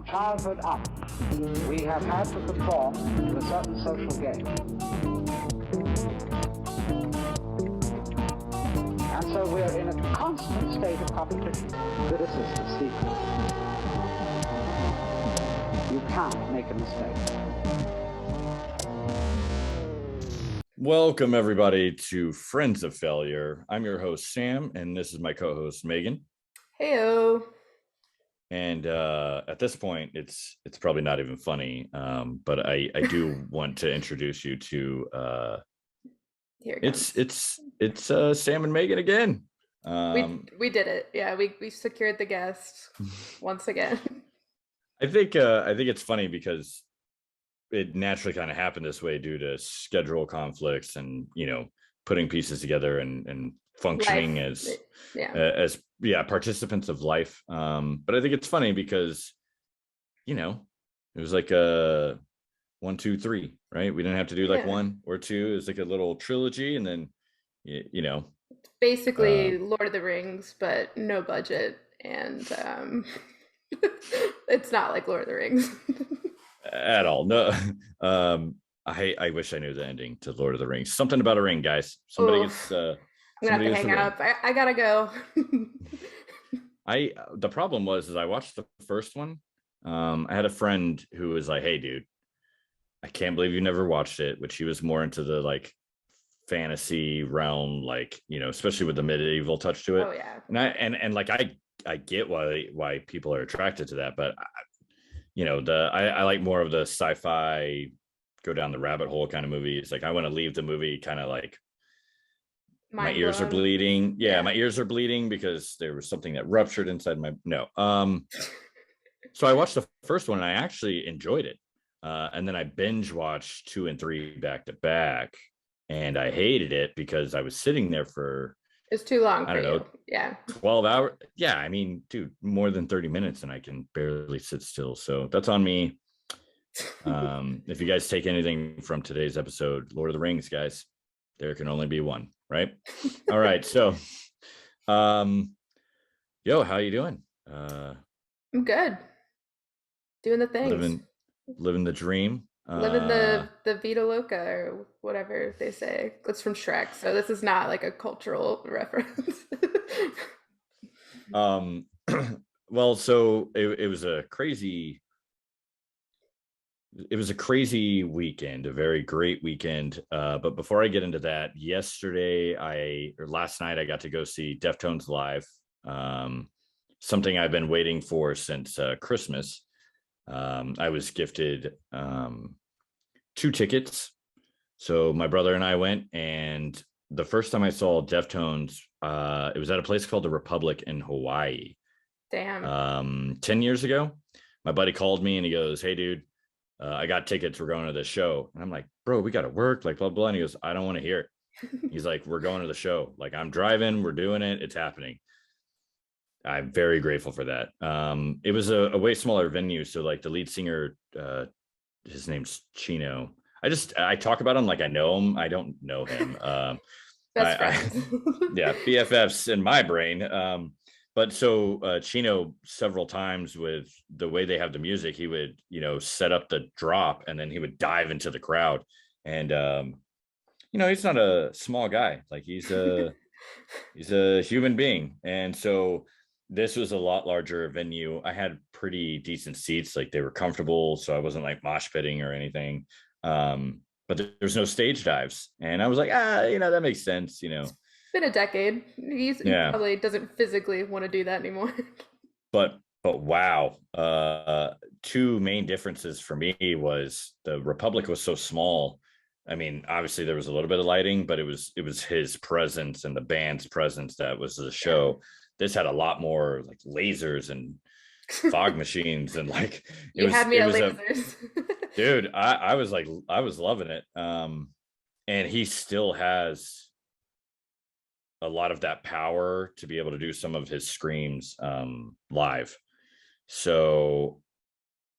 childhood up, we have had to conform to a certain social game. And so we're in a constant state of competition. This is the secret. You can't make a mistake. Welcome, everybody, to Friends of Failure. I'm your host, Sam, and this is my co-host, Megan. Heyo. And at this point, it's probably not even funny, but I do want to introduce you to it's Sam and Megan again. We did it. Yeah, we secured the guest once again. I think it's funny because it naturally kind of happened this way due to schedule conflicts and, putting pieces together and functioning as participants of life. But I think it's funny because, it was like a 1, 2, 3, right? We didn't have to do like 1 or 2. It was like a little trilogy. And then, It's basically Lord of the Rings, but no budget. And it's not like Lord of the Rings. At all. No. I wish I knew the ending to Lord of the Rings. Something about a ring, guys. Somebody gets I'm gonna have to hang up. I gotta go. The problem was I watched the first one. I had a friend who was like, "Hey, dude, I can't believe you never watched it," which he was more into the like fantasy realm, like, especially with the medieval touch to it. Oh yeah. And I get why people are attracted to that, but I like more of the sci-fi, go down the rabbit hole kind of movies. Like I want to leave the movie kind of like my ears are bleeding. Yeah, my ears are bleeding because there was something that ruptured inside my So I watched the first one and I actually enjoyed it. And then I binge watched 2 and 3 back to back, and I hated it because I was sitting there for it's too long. I don't know. Yeah. 12 hours. Yeah. I mean, dude, more than 30 minutes and I can barely sit still. So that's on me. If you guys take anything from today's episode, Lord of the Rings, guys, there can only be one, right? All right. So, yo, how you doing? I'm good. Doing the things. Living the dream. Living the Vida Loca or whatever they say. It's from Shrek, so this is not like a cultural reference. Well, so it was a crazy weekend, a very great weekend. But before I get into that, last night I got to go see Deftones live. Something I've been waiting for since Christmas. I was gifted 2 tickets. So my brother and I went, and the first time I saw Deftones, it was at a place called the Republic in Hawaii. Damn. 10 years ago. My buddy called me and he goes, "Hey dude, I got tickets. We're going to the show." And I'm like, "Bro, we got to work, like blah, blah." And he goes, "I don't want to hear it." He's like, "We're going to the show. Like I'm driving, we're doing it. It's happening." I'm very grateful for that. It was a way smaller venue. So like the lead singer, his name's Chino. I talk about him like I know him. I don't know him. Best friends. Yeah, BFFs in my brain. But so Chino, several times with the way they have the music, he would, set up the drop and then he would dive into the crowd. And, he's not a small guy. Like he's a human being. And so this was a lot larger venue. I had pretty decent seats. Like they were comfortable. So I wasn't like mosh pitting or anything. But there's no stage dives. And I was like, that makes sense. It's been a decade. He probably doesn't physically want to do that anymore. But wow. 2 main differences for me was the Republic was so small. I mean, obviously there was a little bit of lighting, but it was his presence and the band's presence that was the show. This had a lot more like lasers and fog machines and like you had me at lasers. Dude, I was loving it. And he still has a lot of that power to be able to do some of his screams live. So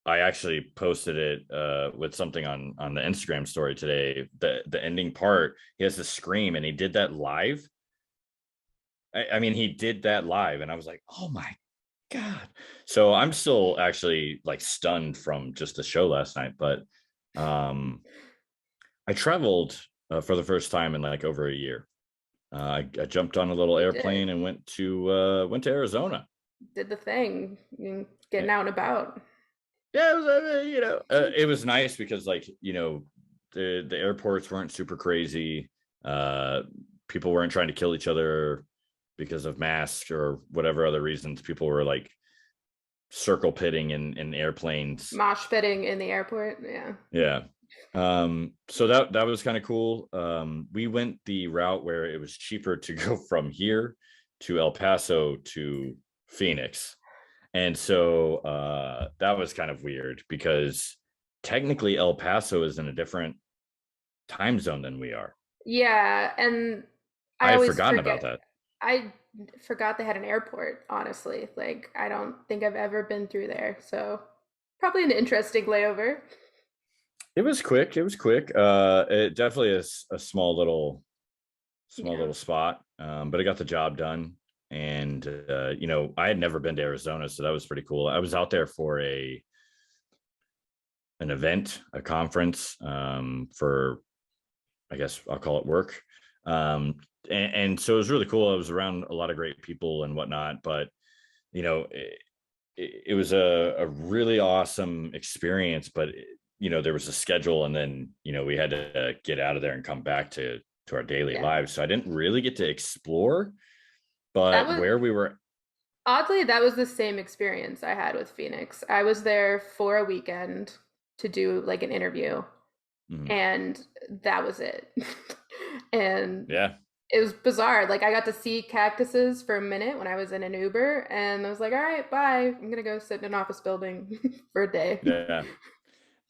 I actually posted it with something on the Instagram story today. The ending part, he has the scream and he did that live. I mean, he did that live and I was like, oh my God. So I'm still actually like stunned from just the show last night, but um I traveled for the first time in like over a year. I jumped on a little You airplane did. and went to Arizona. Did the thing. You Yeah, getting out and about. yeah, it was, it was nice because like the airports weren't super crazy. Uh, People weren't trying to kill each other because of masks or whatever other reasons. People were like circle pitting in airplanes. Mosh pitting in the airport. Yeah. Yeah. So that was kind of cool. We went the route where it was cheaper to go from here to El Paso to Phoenix. And so that was kind of weird because technically El Paso is in a different time zone than we are. Yeah, and I I had always forgotten about forget. that. I forgot they had an airport, honestly. Like, I don't think I've ever been through there. So, probably an interesting layover. It was quick. It was quick. It definitely is a small Yeah. little spot, but it got the job done. And I had never been to Arizona, so that was pretty cool. I was out there for a an event, a conference, for, I guess I'll call it work. And so it was really cool. I was around a lot of great people and whatnot, but it was a really awesome experience. But there was a schedule, and then we had to get out of there and come back to our daily Yeah. lives. So I didn't really get to explore, That but was where we were. oddly, that was the same experience I had with Phoenix. I was there for a weekend to do like an interview, Mhm. and that was it. And Yeah. it was bizarre. Like, I got to see cactuses for a minute when I was in an Uber, and I was like, all right, bye. I'm gonna go sit in an office building for a day. Yeah.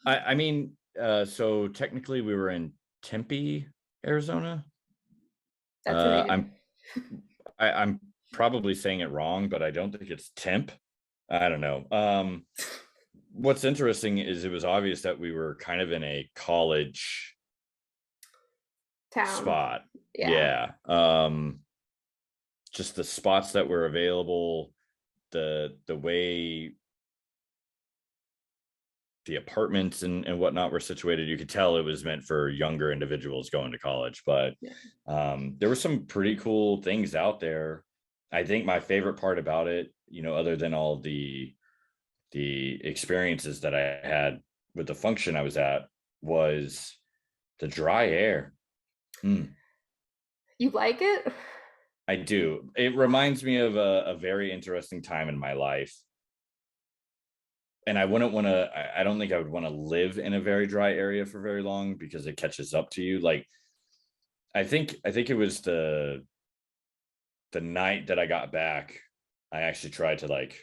I mean, so technically we were in Tempe, Arizona. That's a name. I'm I'm probably saying it wrong, but I don't think it's Temp. I don't know. What's interesting is it was obvious that we were kind of in a college Town. spot. Yeah. Yeah. Just the spots that were available, the way the apartments and whatnot were situated, you could tell it was meant for younger individuals going to college. But Yeah. there were some pretty cool things out there. I think my favorite part about it, other than all the experiences that I had with the function I was at, was the dry air. Mm, You like it? I do. It reminds me of a very interesting time in my life. And I wouldn't want to, I don't think I would want to live in a very dry area for very long because it catches up to you. Like, I think it was the night that I got back, I actually tried to like,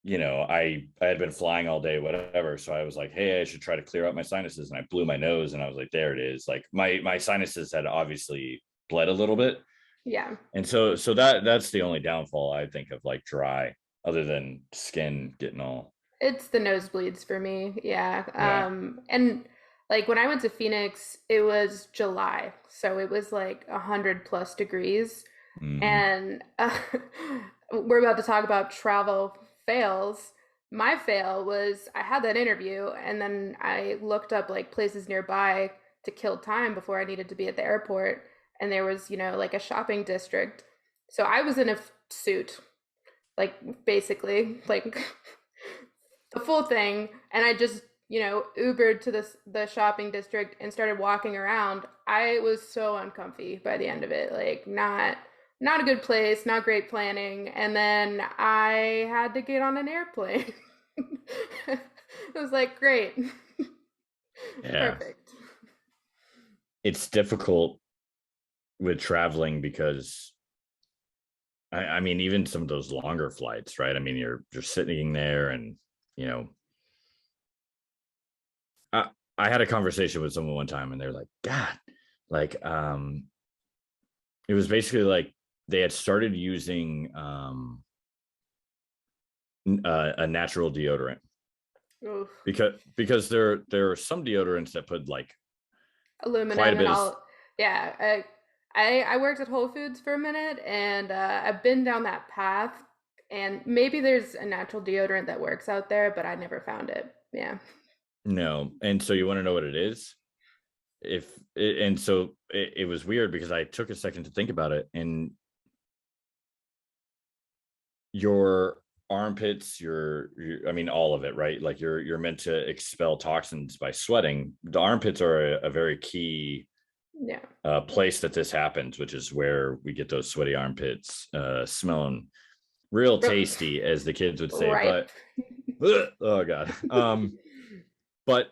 I had been flying all day, whatever. So I was like, hey, I should try to clear out my sinuses. And I blew my nose and I was like, there it is. Like my sinuses had obviously bled a little bit. Yeah. And so that's the only downfall I think of like dry, other than skin getting all. It's the nosebleeds for me. Yeah. Yeah. And like when I went to Phoenix, it was July. So it was like 100+ degrees. Mm-hmm. And we're about to talk about travel fails. My fail was I had that interview, and then I looked up like places nearby to kill time before I needed to be at the airport. And there was, like a shopping district. So I was in a suit, like basically, like the full thing. And I just, Ubered to the shopping district and started walking around. I was so uncomfy by the end of it. Like, not a good place, not great planning. And then I had to get on an airplane. It was like, great. Yeah. Perfect. It's difficult with traveling because I mean, even some of those longer flights, right? I mean, you're sitting there and, you know, I, I had a conversation with someone one time and they're like, God, like, it was basically like they had started using a natural deodorant Oof. because there are some deodorants that put like quite a Aluminum and bit of. all. Yeah, I worked at Whole Foods for a minute, and I've been down that path. And maybe there's a natural deodorant that works out there, but I never found it. Yeah. No. And so you want to know what it is? It was weird because I took a second to think about it, and your armpits, I mean, all of it, right? Like you're meant to expel toxins by sweating. The armpits are a very key place that this happens, which is where we get those sweaty armpits, smelling real tasty, as the kids would say. Right. But oh god. But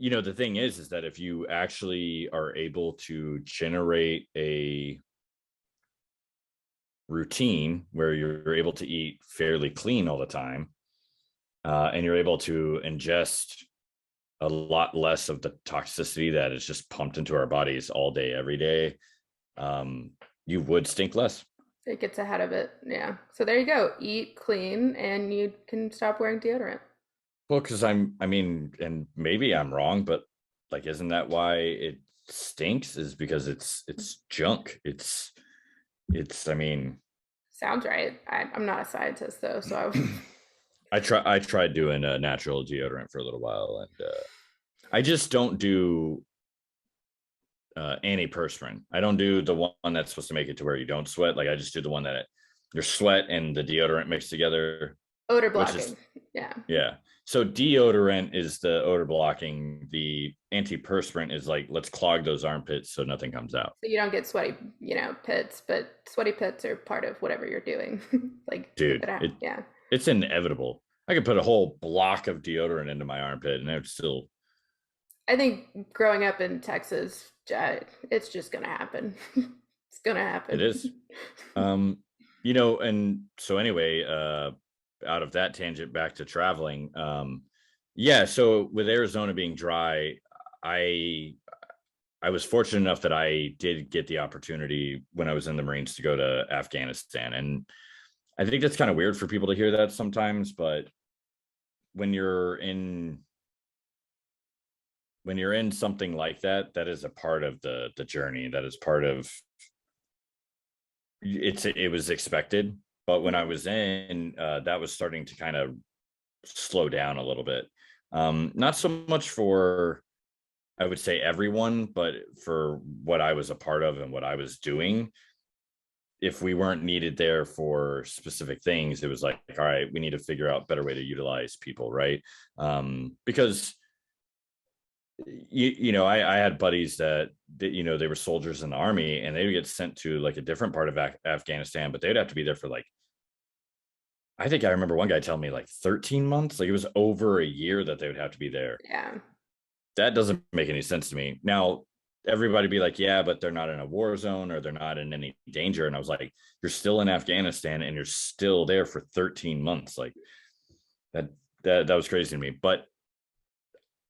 the thing is that if you actually are able to generate a routine where you're able to eat fairly clean all the time, and you're able to ingest a lot less of the toxicity that is just pumped into our bodies all day, every day, you would stink less. It gets ahead of it. Yeah. So there you go. Eat clean and you can stop wearing deodorant. Well, because and maybe I'm wrong, but like, isn't that why it stinks? Is because it's junk. It's sounds right. I'm not a scientist though, so I tried doing a natural deodorant for a little while, and I just don't do antiperspirant. I don't do the one that's supposed to make it to where you don't sweat. Like, I just do the one that your sweat and the deodorant mixed together. Odor blocking. Yeah. So deodorant is the odor blocking. The antiperspirant is like, let's clog those armpits so nothing comes out. So you don't get sweaty, pits, but sweaty pits are part of whatever you're doing. Like, dude, it's inevitable. I could put a whole block of deodorant into my armpit and it would still. I think growing up in Texas, it's just gonna happen. It's gonna happen. It is. And so anyway, out of that tangent back to traveling, so with Arizona being dry, I was fortunate enough that I did get the opportunity when I was in the Marines to go to Afghanistan. And I think that's kind of weird for people to hear that sometimes, but when you're in something like that, that is a part of the journey. That is part of it was expected. But when I was in, that was starting to kind of slow down a little bit. Not so much for, I would say, everyone, but for what I was a part of and what I was doing. If we weren't needed there for specific things, it was like, all right, we need to figure out a better way to utilize people, right? Because I had buddies that they were soldiers in the army, and they would get sent to like a different part of Afghanistan, but they'd have to be there for like, I think I remember one guy telling me like 13 months. Like, it was over a year that they would have to be there. Yeah. That doesn't make any sense to me. Now, everybody be like, yeah, but they're not in a war zone or they're not in any danger. And I was like, you're still in Afghanistan and you're still there for 13 months. Like, that was crazy to me. But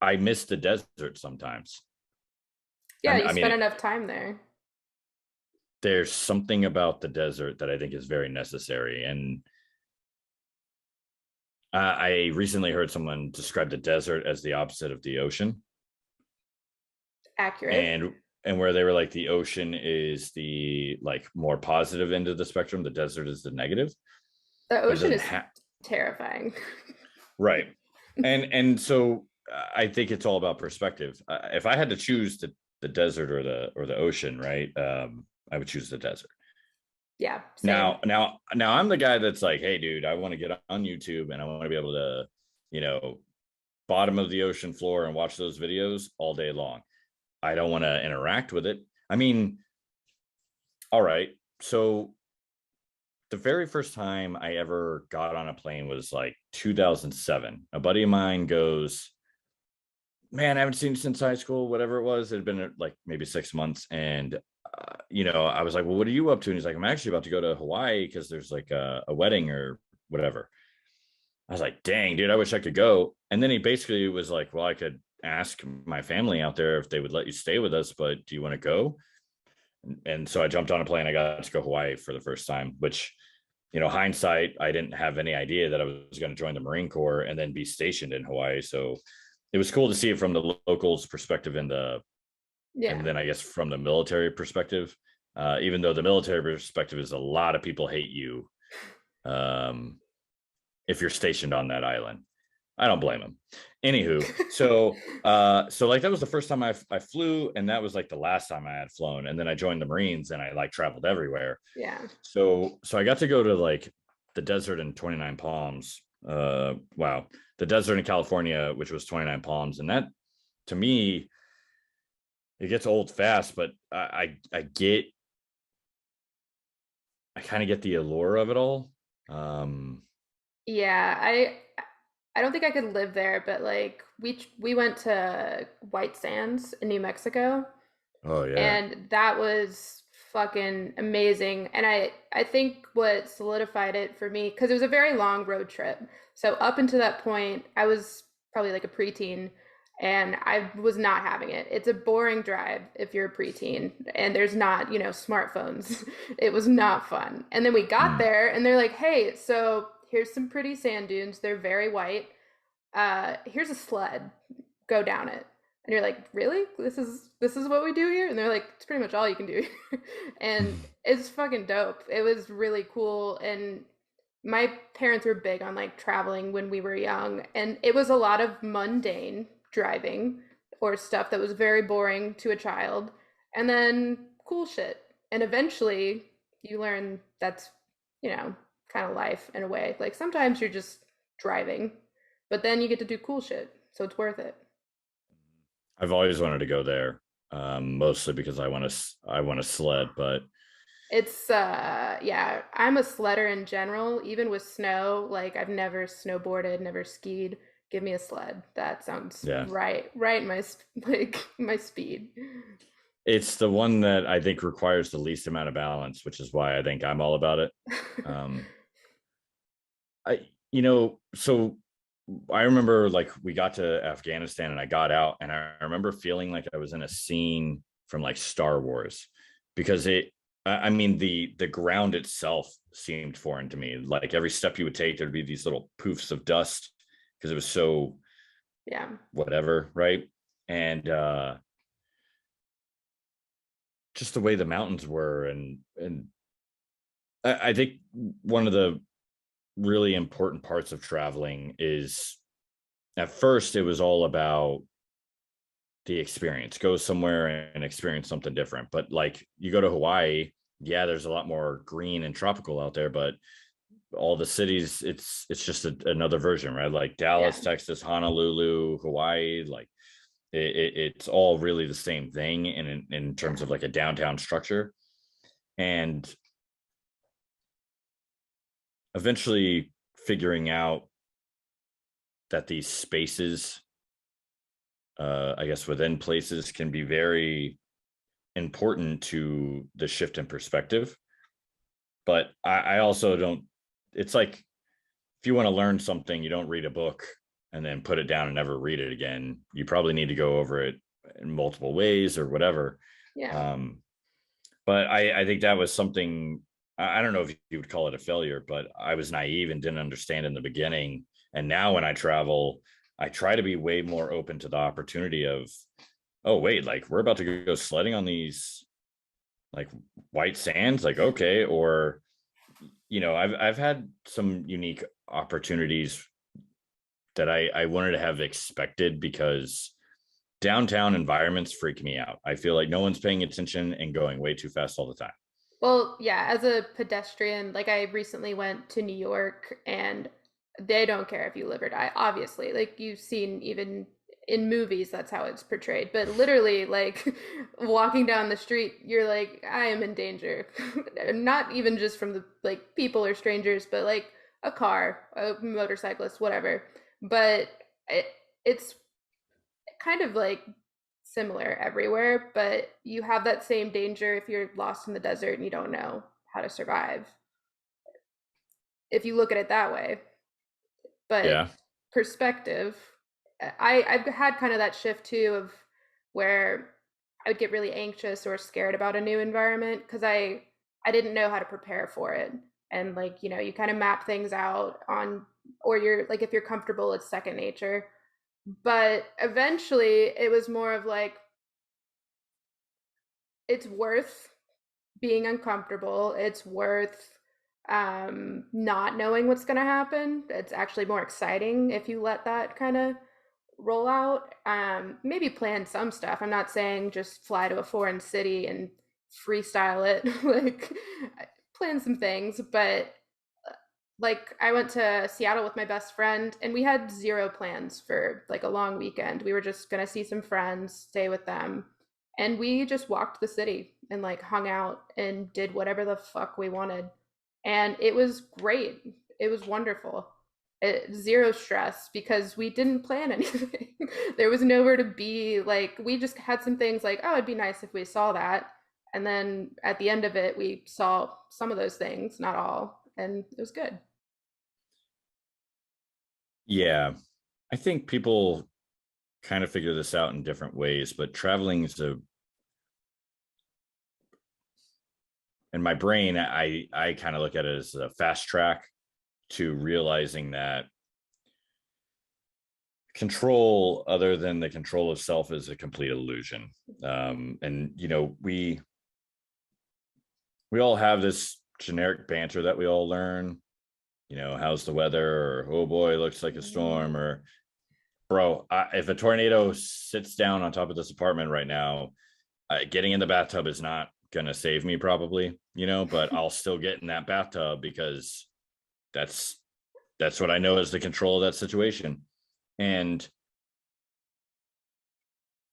I miss the desert sometimes. Yeah, you spend enough time there. There's something about the desert that I think is very necessary. And I recently heard someone describe the desert as the opposite of the ocean. Accurate. And where they were like, the ocean is the like more positive end of the spectrum, the desert is the negative. The ocean is terrifying. Right. And so I think it's all about perspective. If I had to choose the desert or the ocean, right, I would choose the desert. Yeah. Same. Now I'm the guy that's like, hey, dude, I want to get on YouTube and I want to be able to, bottom of the ocean floor and watch those videos all day long. I don't want to interact with it. I mean, all right. So the very first time I ever got on a plane was like 2007. A buddy of mine goes, man, I haven't seen you since high school, whatever it was. It had been like maybe 6 months. And I was like, well, what are you up to? And he's like, I'm actually about to go to Hawaii because there's like a wedding or whatever. I was like, dang, dude, I wish I could go. And then he basically was like, well, I could ask my family out there if they would let you stay with us, but do you want to go? And so I jumped on a plane. I got to go Hawaii for the first time, which, hindsight, I didn't have any idea that I was going to join the Marine Corps and then be stationed in Hawaii. So it was cool to see it from the locals' perspective and then I guess from the military perspective, even though the military perspective is a lot of people hate you. um, if you're stationed on that island. I don't blame them. Anywho, so like that was the first time I flew, and that was like the last time I had flown. And then I joined the Marines, and I like traveled everywhere. Yeah. So I got to go to like the desert in 29 Palms. Wow, the desert in California, which was 29 Palms, and that to me, it gets old fast. But I kind of get the allure of it all. Yeah, I don't think I could live there, but like we went to White Sands in New Mexico, Oh yeah. and that was fucking amazing. And I think what solidified it for me, because it was a very long road trip. So up until that point, I was probably like a preteen, and I was not having it. It's a boring drive if you're a preteen, and there's not, smartphones. It was not fun. And then we got Mm. there, and they're like, "Hey, so here's some pretty sand dunes. They're very white. Here's a sled. Go down it." And you're like, "Really? This is what we do here?" And they're like, "It's pretty much all you can do here." And it's fucking dope. It was really cool. And my parents were big on like traveling when we were young, and it was a lot of mundane driving or stuff that was very boring to a child, and then cool shit. And eventually you learn that's, kind of life in a way. Like sometimes you're just driving, but then you get to do cool shit, so it's worth it. I've always wanted to go there, mostly because I want to sled, but It's yeah, I'm a sledder in general, even with snow. Like I've never snowboarded, never skied. Give me a sled. That sounds yeah, right in my like my speed. it's the one that I think requires the least amount of balance, which is why I think I'm all about it. Um, I, so I remember like we got to Afghanistan and I got out and I remember feeling like I was in a scene from like Star Wars because I mean, the ground itself seemed foreign to me. Like every step you would take, there'd be these little poofs of dust because it was so Yeah. whatever, right? And just the way the mountains were, and I think one of the really important parts of traveling is at first it was all about the experience. Go somewhere and experience something different. But like you go to Hawaii, yeah, there's a lot more green and tropical out there, but all the cities, it's just another version, right? Like Yeah. Dallas, Texas, Honolulu, Hawaii, like it's all really the same thing in terms Yeah. of like a downtown structure. And eventually figuring out that these spaces, I guess within places, can be very important to the shift in perspective. But I also don't, it's like if you want to learn something, you don't read a book and then put it down and never read it again. You probably need to go over it in multiple ways or whatever. Yeah. Um, but I think that was something, I don't know if you would call it a failure, but I was naive and didn't understand in the beginning. And now when I travel, I try to be way more open to the opportunity of, oh, wait, like we're about to go sledding on these like white sands, like, okay. Or, I've had some unique opportunities that I wanted to have expected because downtown environments freak me out. I feel like no one's paying attention and going way too fast all the time. Well, yeah, as a pedestrian, like I recently went to New York, and they don't care if you live or die, obviously. Like you've seen even in movies, that's how it's portrayed. But literally, like walking down the street, you're like, I am in danger. Not even just from the like people or strangers, but like a car, a motorcyclist, whatever. But it, it's kind of like similar everywhere, but you have that same danger if you're lost in the desert and you don't know how to survive, if you look at it that way. But Yeah. perspective, I've had kind of that shift too of where I would get really anxious or scared about a new environment because I didn't know how to prepare for it. And like, you kind of map things out on, or you're like, if you're comfortable, it's second nature. But eventually it was more of like, it's worth being uncomfortable. It's worth not knowing what's going to happen. It's actually more exciting if you let that kind of roll out. Maybe plan some stuff. I'm not saying just fly to a foreign city and freestyle it. Like, plan some things, but like I went to Seattle with my best friend and we had zero plans for like a long weekend. We were just going to see some friends, stay with them, and we just walked the city and like hung out and did whatever the fuck we wanted. And it was great. It was wonderful. Zero stress because we didn't plan anything. There was nowhere to be. Like, we just had some things like, oh, it'd be nice if we saw that. And then at the end of it, we saw some of those things, not all, and it was good. Yeah, I think people kind of figure this out in different ways, but traveling is in my brain, I kind of look at it as a fast track to realizing that control other than the control of self is a complete illusion. And we all have this generic banter that we all learn. How's the weather? Or, oh boy, looks like a storm. Or, bro, if a tornado sits down on top of this apartment right now, getting in the bathtub is not gonna save me probably, but I'll still get in that bathtub because that's what I know is the control of that situation. And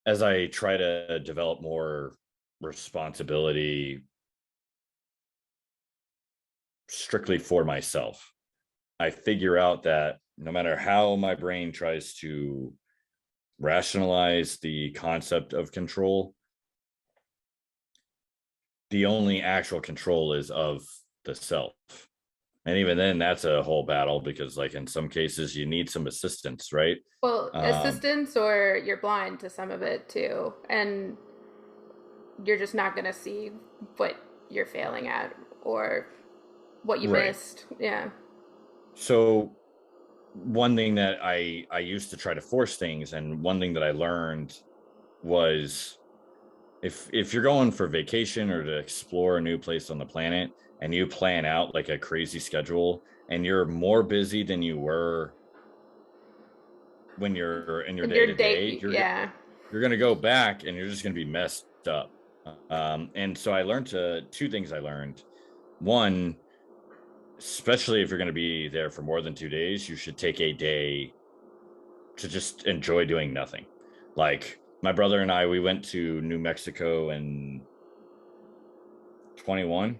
as I try to develop more responsibility strictly for myself, I figure out that no matter how my brain tries to rationalize the concept of control, the only actual control is of the self. And even then, that's a whole battle because, like, in some cases, you need some assistance, right? Well, assistance, or you're blind to some of it too. And you're just not going to see what you're failing at or what you Right. missed. Yeah. So one thing that I used to try to force things, and one thing that I learned was if you're going for vacation or to explore a new place on the planet and you plan out like a crazy schedule and you're more busy than you were when you're in your And day your to day, date, yeah. you're going to go back and you're just going to be messed up. And so I learned two things I learned. One, especially if you're going to be there for more than 2 days, you should take a day to just enjoy doing nothing. Like my brother and I, we went to New Mexico in 21,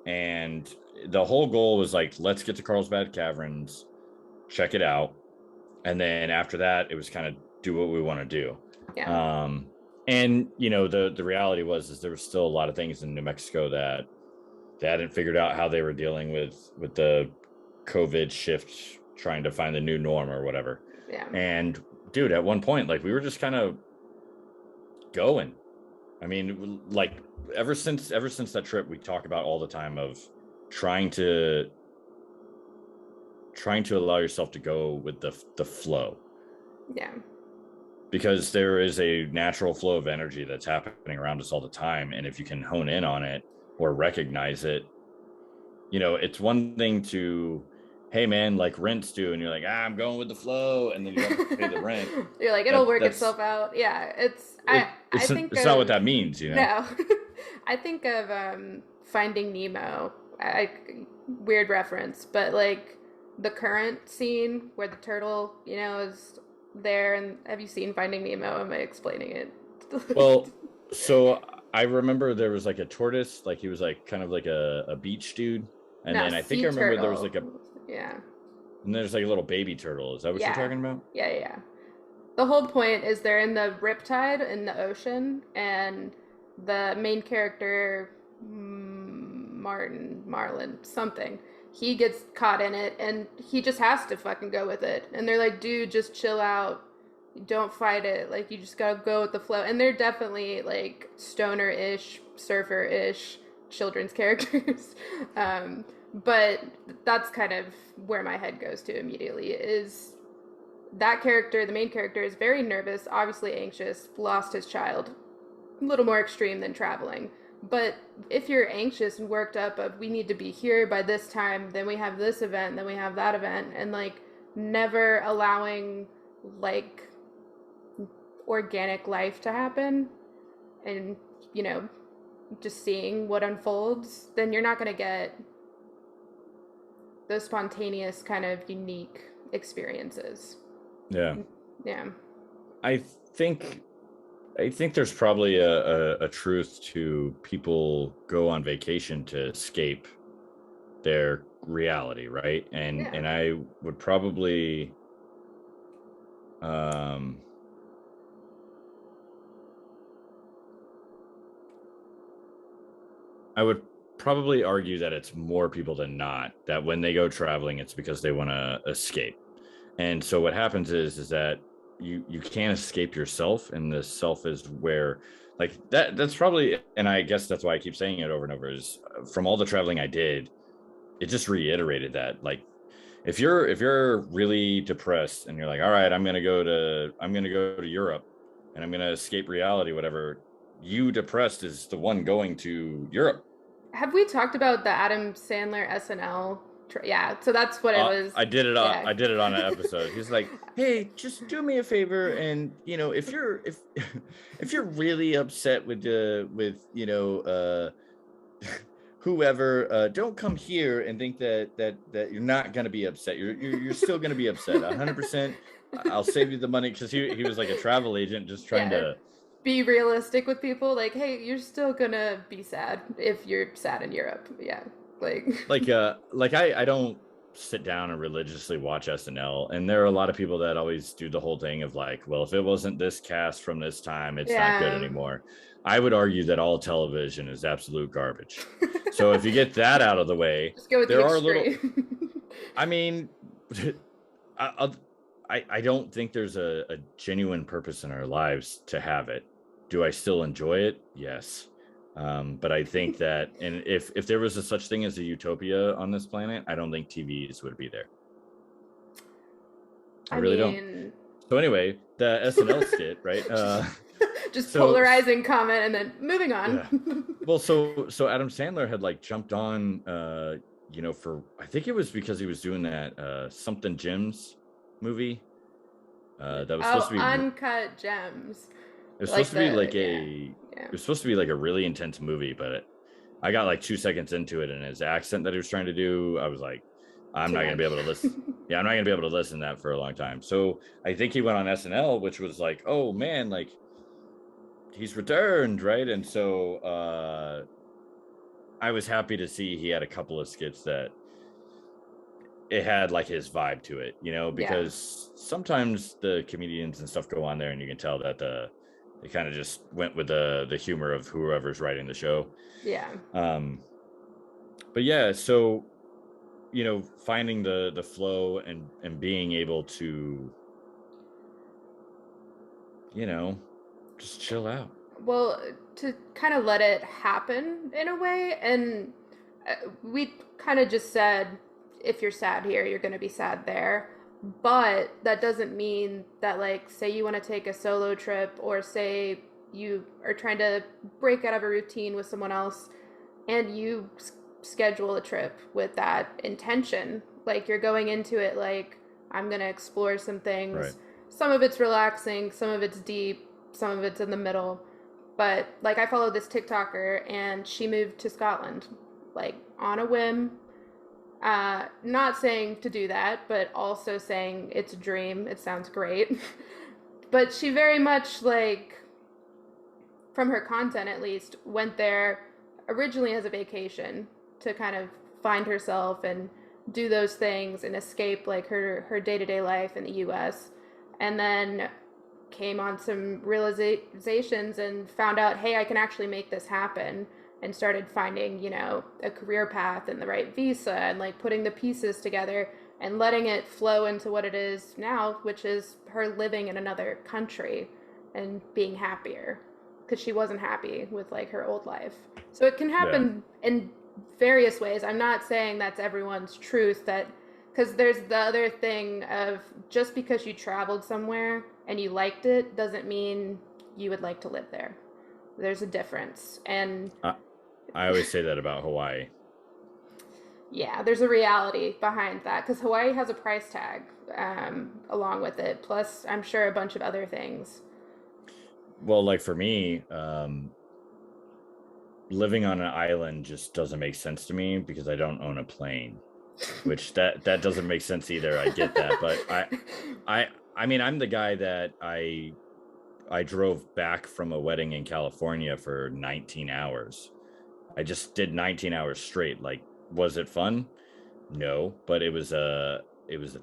and the whole goal was like, let's get to Carlsbad Caverns, check it out, and then after that, it was kind of do what we want to do. Yeah. And the reality is there was still a lot of things in New Mexico that they hadn't figured out how they were dealing with the COVID shift, trying to find the new norm or whatever. Yeah. And dude, at one point, like, we were just kind of going. I mean, like, ever since that trip, we talk about all the time of trying to allow yourself to go with the flow. Yeah. Because there is a natural flow of energy that's happening around us all the time. And if you can hone in on it or recognize it, it's one thing to, hey man, like rents do, and you're like, I'm going with the flow, and then you don't pay the rent. You're like, it'll work itself out. Yeah, I think it's not what that means, No. I think of Finding Nemo. Weird reference, but like the current scene where the turtle, is there. And have you seen Finding Nemo? Am I explaining it? Well, so I remember there was like a tortoise, like he was like kind of like a beach dude. And then I think I remember there was like yeah. And there's like a little baby turtle. Is that what you're talking about? Yeah. The whole point is they're in the riptide in the ocean, and the main character, Marlin, something, he gets caught in it, and he just has to fucking go with it. And they're like, dude, just chill out. Don't fight it. Like, you just gotta go with the flow. And they're definitely like stoner-ish, surfer-ish children's characters. But that's kind of where my head goes to immediately, is that character, the main character, is very nervous, obviously anxious, lost his child. A little more extreme than traveling. But if you're anxious and worked up of we need to be here by this time, then we have this event, then we have that event, and like never allowing like organic life to happen and, you know, just seeing what unfolds, then you're not going to get those spontaneous kind of unique experiences. Yeah. Yeah. I think there's probably a truth to people go on vacation to escape their reality, right? And I would probably argue that it's more people than not that when they go traveling, it's because they want to escape. And so what happens is that you can't escape yourself, and the self is where like that's probably, and I guess that's why I keep saying it over and over, is from all the traveling I did, it just reiterated that, like, if you're really depressed and you're like, all right, I'm gonna go to Europe and I'm gonna escape reality, whatever, you depressed is the one going to Europe. Have we talked about the Adam Sandler SNL? Yeah, so that's what it was. I did it on an episode. He's like, hey, just do me a favor, and you know, if you're really upset with whoever, don't come here and think that you're not gonna be upset. You're still gonna be upset 100%. I'll save you the money, because he was like a travel agent just trying to be realistic with people. Like, hey, you're still gonna be sad if you're sad in Europe. Yeah. Like I don't sit down and religiously watch SNL, and there are a lot of people that always do the whole thing of like, well, if it wasn't this cast from this time, it's not good anymore. I would argue that all television is absolute garbage. So if you get that out of the way, just go with there are little. I mean, I don't think there's a genuine purpose in our lives to have it. Do I still enjoy it? Yes. But I think that, and if there was a such thing as a utopia on this planet, I don't think TVs would be there. I really don't. So anyway, the SNL skit, right? Just polarizing comment and then moving on. Yeah. Well, so Adam Sandler had like jumped on, for, I think it was because he was doing that Something Gems movie. That was supposed to be Uncut Gems. It was supposed to be like it was supposed to be like a really intense movie, but I got like 2 seconds into it, and his accent that he was trying to do, I was like, I'm not going to be able to listen. Yeah, I'm not going to be able to listen to that for a long time. So I think he went on SNL, which was like, oh man, like he's returned, right? And so I was happy to see he had a couple of skits that it had like his vibe to it, because sometimes the comedians and stuff go on there and you can tell that they kind of just went with the humor of whoever's writing the show. Yeah. But yeah, so finding the flow and being able to just chill out. Well, to kind of let it happen in a way, and we kind of just said, if you're sad here, you're going to be sad there. But that doesn't mean that, like, say you want to take a solo trip, or say you are trying to break out of a routine with someone else and you schedule a trip with that intention. Like, you're going into it like, I'm going to explore some things. Right. Some of it's relaxing, some of it's deep, some of it's in the middle. But, like, I follow this TikToker, and she moved to Scotland, like, on a whim. Not saying to do that, but also saying it's a dream. It sounds great. But she very much, like, from her content at least, went there originally as a vacation to kind of find herself and do those things and escape, like, her day-to-day life in the U.S. And then came on some realizations and found out, hey, I can actually make this happen. And started finding, a career path and the right visa, and like putting the pieces together and letting it flow into what it is now, which is her living in another country and being happier, because she wasn't happy with like her old life. So it can happen in various ways. I'm not saying that's everyone's truth, that because there's the other thing of just because you traveled somewhere and you liked it doesn't mean you would like to live there. There's a difference. And I always say that about Hawaii. Yeah, there's a reality behind that because Hawaii has a price tag along with it. Plus, I'm sure a bunch of other things. Well, like for me, living on an island just doesn't make sense to me because I don't own a plane, which that doesn't make sense either. I get that, but I I mean, I'm the guy that I drove back from a wedding in California for 19 hours. I just did 19 hours straight. Like, was it fun? No, but it was a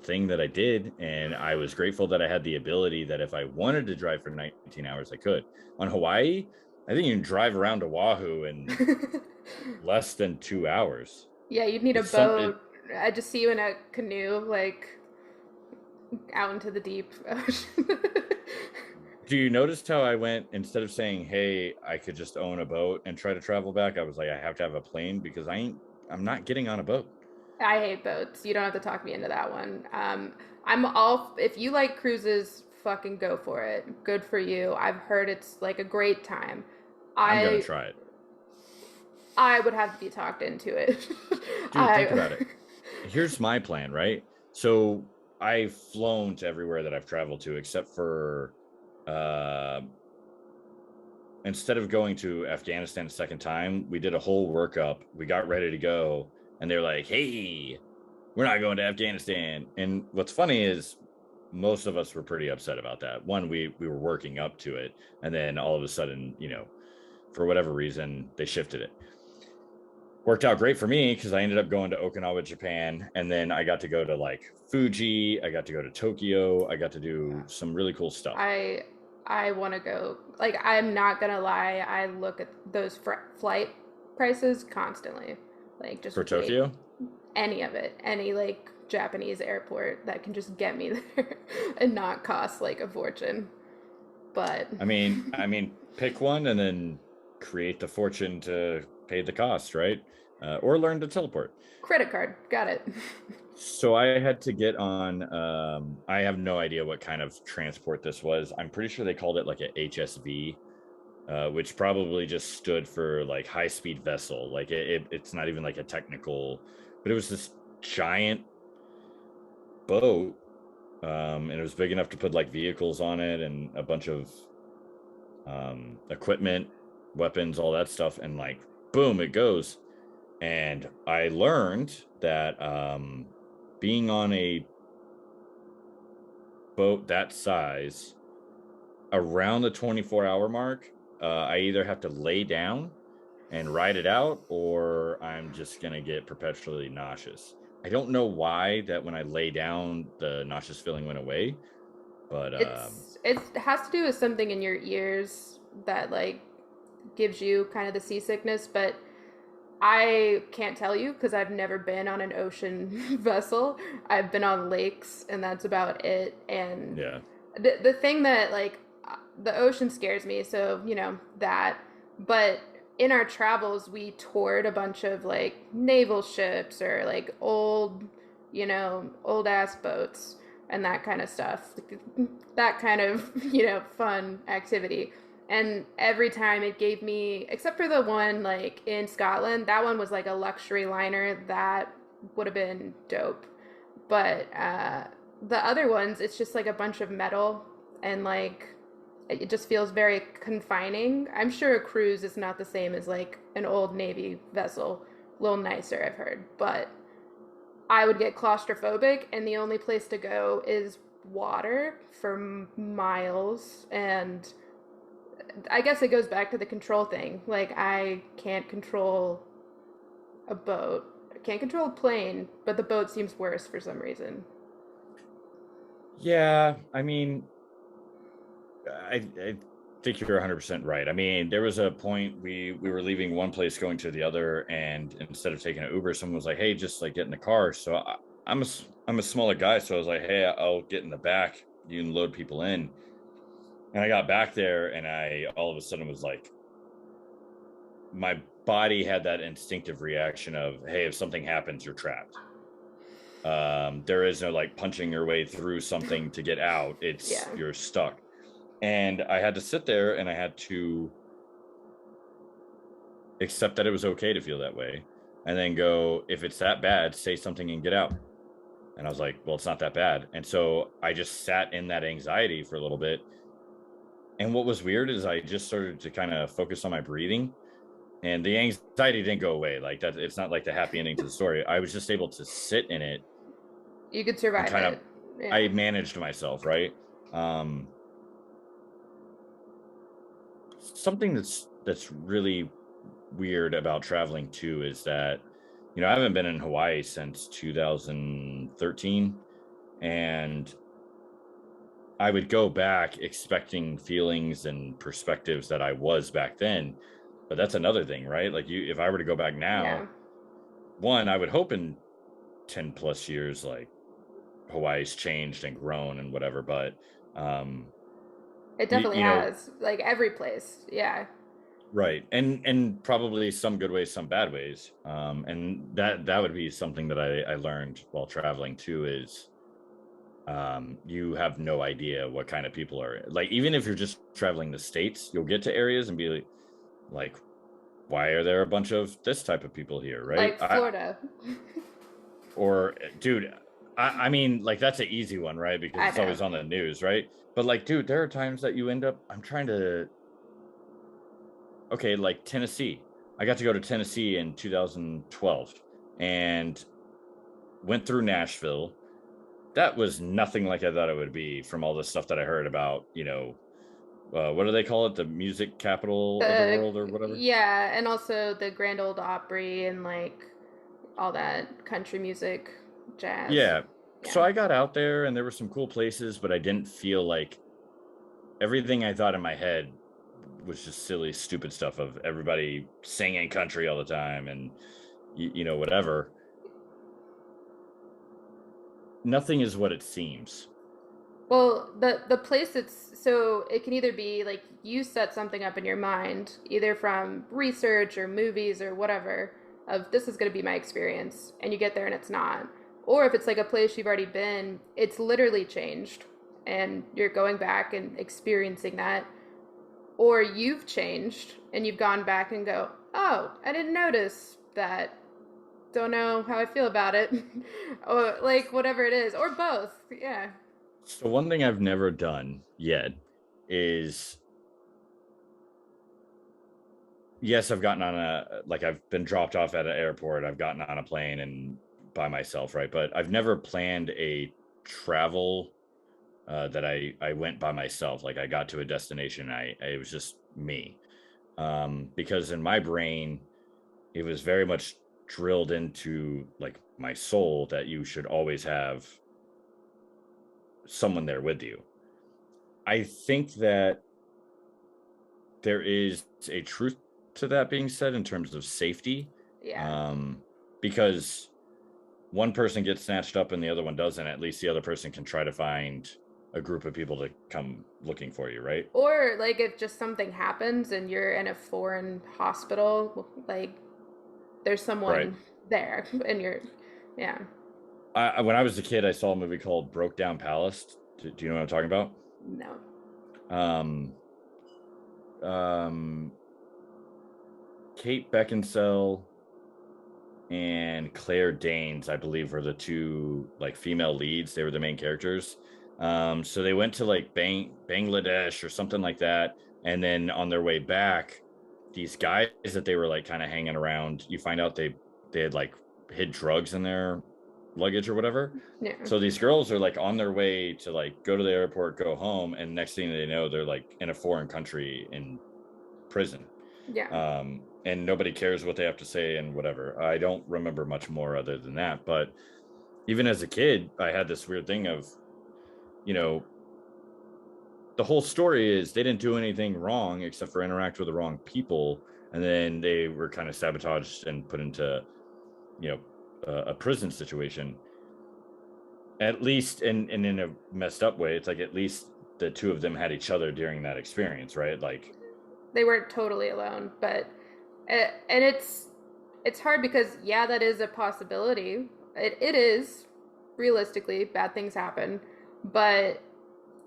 thing that I did, and I was grateful that I had the ability that if I wanted to drive for 19 hours, I could. On Hawaii, I think you can drive around Oahu in less than 2 hours. Yeah, you'd need a It's some. It, boat. I just see you in a canoe, like out into the deep ocean. do you notice how I went instead of saying, "Hey, I could just own a boat and try to travel back"? I was like, I have to have a plane because I'm not getting on a boat. I hate boats. You don't have to talk me into that one. I'm all, if you like cruises, fucking go for it. Good for you. I've heard it's like a great time. I'm gonna I try it. I would have to be talked into it. Dude, think I about it. Here's my plan, right? So I've flown to everywhere that I've traveled to, except for uh, instead of going to Afghanistan a second time, we did a whole workup. We got ready to go, and they're like, "Hey, we're not going to Afghanistan." And what's funny is most of us were pretty upset about that. One, we were working up to it, and then all of a sudden, for whatever reason, they shifted it. Worked out great for me because I ended up going to Okinawa, Japan, and then I got to go to like Fuji. I got to go to Tokyo. I got to do some really cool stuff I I want to go. Like I'm not gonna lie, I look at those flight prices constantly. Like just for wait, Tokyo. any of it, any like Japanese airport that can just get me there and not cost like a fortune. But I mean, pick one and then create the fortune to pay the cost, right? Or learn to teleport. credit card, got it. So I had to get on. I have no idea what kind of transport this was. I'm pretty sure they called it like a HSV, which probably just stood for like high speed vessel. Like it's not even like a technical, but it was this giant boat, and it was big enough to put like vehicles on it and a bunch of equipment, weapons, all that stuff, and like boom, it goes. And I learned that being on a boat that size around the 24-hour mark, I either have to lay down and ride it out, or I'm just gonna get perpetually nauseous. I don't know why that when I lay down, the nauseous feeling went away, but It has to do with something in your ears that like gives you kind of the seasickness, but I can't tell you because I've never been on an ocean vessel. I've been on lakes and that's about it. And yeah. the thing that like the ocean scares me, so that. But in our travels, we toured a bunch of like naval ships or like old ass boats and that kind of stuff. That kind of fun activity. And every time it gave me, except for the one like in Scotland, that one was like a luxury liner that would have been dope. But the other ones, it's just like a bunch of metal and like it just feels very confining. I'm sure a cruise is not the same as like an old Navy vessel, a little nicer, I've heard. But I would get claustrophobic, and the only place to go is water for miles. And I guess it goes back to the control thing. Like, I can't control a boat. I can't control a plane, but the boat seems worse for some reason. Yeah, I mean, I think you're 100% right. I mean, there was a point we were leaving one place going to the other, and instead of taking an Uber, someone was like, "Hey, just like get in the car." So I'm a smaller guy, so I was like, "Hey, I'll get in the back. You can load people in." And I got back there, and I all of a sudden was like, my body had that instinctive reaction of, "Hey, if something happens, you're trapped." There is no like punching your way through something to get out. It's Yeah. you're stuck. And I had to sit there and I had to accept that it was okay to feel that way, and then go, if it's that bad, say something and get out. And I was like, well, it's not that bad. And so I just sat in that anxiety for a little bit. And what was weird is I just started to kind of focus on my breathing, and the anxiety didn't go away. Like that, it's not like the happy ending to the story. I was just able to sit in it. You could And survive kind of, it. Yeah. I managed myself, right? Something that's really weird about traveling too is that, I haven't been in Hawaii since 2013, and I would go back expecting feelings and perspectives that I was back then. But that's another thing, right? Like, if I were to go back now, one, I would hope in 10 plus years, like, Hawaii's changed and grown and whatever, but it definitely has, like every place. Yeah. Right. And probably some good ways, some bad ways. And that would be something that I learned while traveling too, is you have no idea what kind of people are, like, even if you're just traveling the States, you'll get to areas and be like, why are there a bunch of this type of people here, right? Like Florida. Or, dude, I mean, like, that's an easy one, right? Because it's always on the news, right? But, like, dude, there are times that you end up, okay, like Tennessee. I got to go to Tennessee in 2012 and went through Nashville. That was nothing like I thought it would be, from all the stuff that I heard about, what do they call it? The music capital of the world or whatever? Yeah, and also the Grand Ole Opry and, like, all that country music, jazz. Yeah. So I got out there and there were some cool places, but I didn't feel like everything I thought in my head was just silly, stupid stuff of everybody singing country all the time and, whatever. Nothing is what it seems. Well, the place, so it can either be like you set something up in your mind, either from research or movies or whatever, of this is going to be my experience, and you get there and it's not. Or if it's like a place you've already been, it's literally changed and you're going back and experiencing that. Or you've changed and you've gone back and go, oh, I didn't notice that. Don't know how I feel about it. Or like whatever it is. Or both. Yeah. So one thing I've never done yet is, yes, I've gotten on I've been dropped off at an airport. I've gotten on a plane and by myself, right? But I've never planned a travel that I went by myself. Like, I got to a destination, it was just me. Because in my brain, it was very much drilled into, like, my soul that you should always have someone there with you. I think that there is a truth to that being said in terms of safety. Yeah. Because one person gets snatched up and the other one doesn't, at least the other person can try to find a group of people to come looking for you, right? Or like if just something happens and you're in a foreign hospital, like there's someone there and you're, yeah. When I was a kid, I saw a movie called Broke Down Palace. Do you know what I'm talking about? No. Kate Beckinsale and Claire Danes, I believe, were the two, like, female leads. They were the main characters. So they went to, like, Bangladesh or something like that. And then on their way back, these guys that they were, like, kind of hanging around, you find out they had, like, hid drugs in their luggage or whatever. Yeah. So these girls are, like, on their way to, like, go to the airport, go home, and next thing they know, they're, like, in a foreign country in prison. Yeah. And nobody cares what they have to say and whatever. I don't remember much more other than that. But even as a kid, I had this weird thing of, the whole story is they didn't do anything wrong except for interact with the wrong people. And then they were kind of sabotaged and put into, a prison situation. At least, and in a messed up way, it's like, at least the two of them had each other during that experience, right? Like, they weren't totally alone, but and it's hard because, yeah, that is a possibility. It is, realistically, bad things happen, but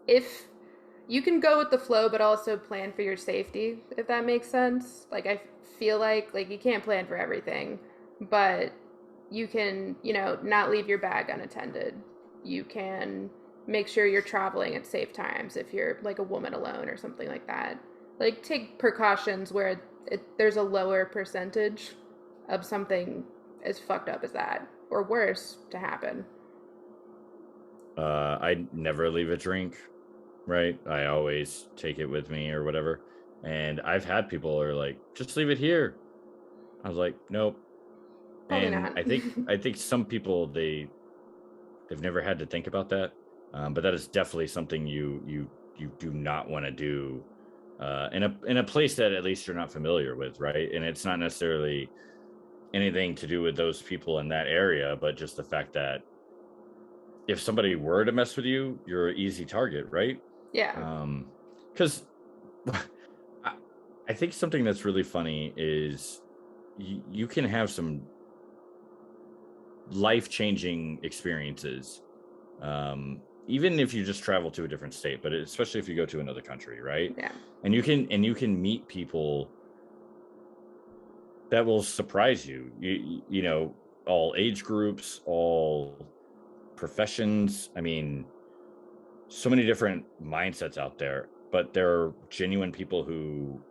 if you can go with the flow, but also plan for your safety, if that makes sense. Like I feel like you can't plan for everything, but you can, not leave your bag unattended. You can make sure you're traveling at safe times if you're like a woman alone or something like that. Like take precautions where there's a lower percentage of something as fucked up as that or worse to happen. I never leave a drink, right? I always take it with me or whatever. And I've had people are like, just leave it here. I was like, nope. Probably And not. I think some people they've never had to think about that, but that is definitely something you do not want to do in a place that at least you're not familiar with, right? And it's not necessarily anything to do with those people in that area, but just the fact that if somebody were to mess with you, you're an easy target, right? Yeah. Because I think something that's really funny is you can have some life-changing experiences, even if you just travel to a different state, but especially if you go to another country, right? Yeah. And you can meet people that will surprise you. You know, all age groups, all professions. I mean, so many different mindsets out there, but there are genuine people who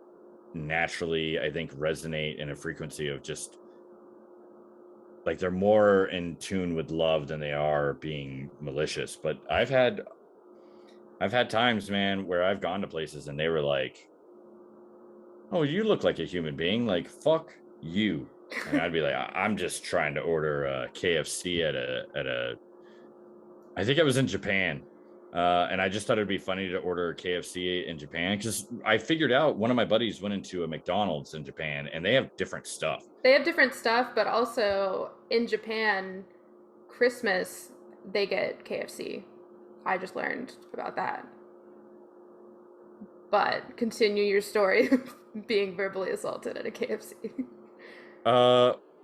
naturally, I think, resonate in a frequency of just like they're more in tune with love than they are being malicious. But I've had times, man, where I've gone to places and they were like, "Oh, you look like a human being. Like, fuck you." And I'd be like, "I'm just trying to order a KFC at a I think I was in Japan. And I just thought it'd be funny to order a KFC in Japan because I figured out one of my buddies went into a McDonald's in Japan and they have different stuff. They have different stuff, but also in Japan, Christmas, they get KFC. I just learned about that. But continue your story of being verbally assaulted at a KFC.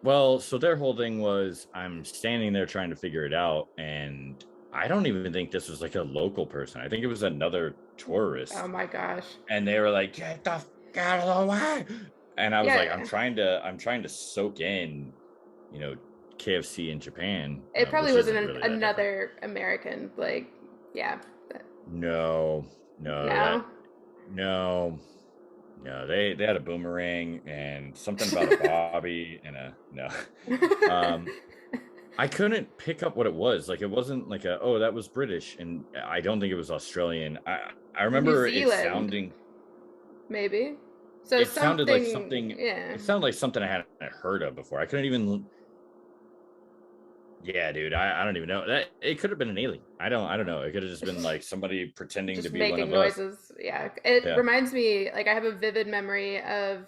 Well, so their whole thing was I'm standing there trying to figure it out, and I don't even think this was like a local person. I think it was another tourist. Oh my gosh. And they were like, "Get the fuck out of the way!" And I was like, Yeah, I'm trying to soak in, you know, KFC in Japan, it probably which isn't wasn't really that different. another American. Like, yeah. No, No? no, no. They had a boomerang and something about a bobby and a no. I couldn't pick up what it was. Like it wasn't like that was British, and I don't think it was Australian. I New remember it Zealand, sounding. maybe. So It sounded like something, something. yeah. It sounded like something I hadn't heard of before. I couldn't even. Yeah, dude. I don't even know that it could have been an alien. I don't know. It could have just been like somebody pretending to Just be one making of us. noises. Yeah. It Yeah. reminds me, like, I have a vivid memory of